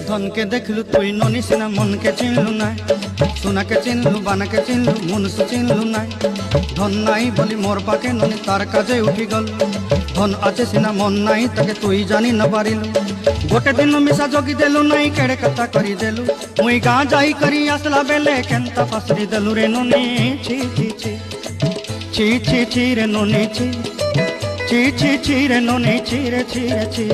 ধনকে দেখলু তুই ননি সিনা মনকে চিনলু নাই, সোনাকে চিনলু বানাকে চিনলু মনুষ্য চিনলু নাই। ধন নাই বলি মোর পাকে ননি তার কাজে উঠি গল, ধন আছে সিনা মন নাই তাকে তুই জানি না পারিলু। গোটে দিন মিশা জগি দেলু নাই কেড়ে কথা করি দেলু, মুই গাঁ যাই করি আসলা বেলে কেনতা পাসরি দেলু রে ননি। ছি ছি ছি ছি ছি ছি রে ননি ছি ছি ছি ছি রে ননি ছি রে ছি রে ছি।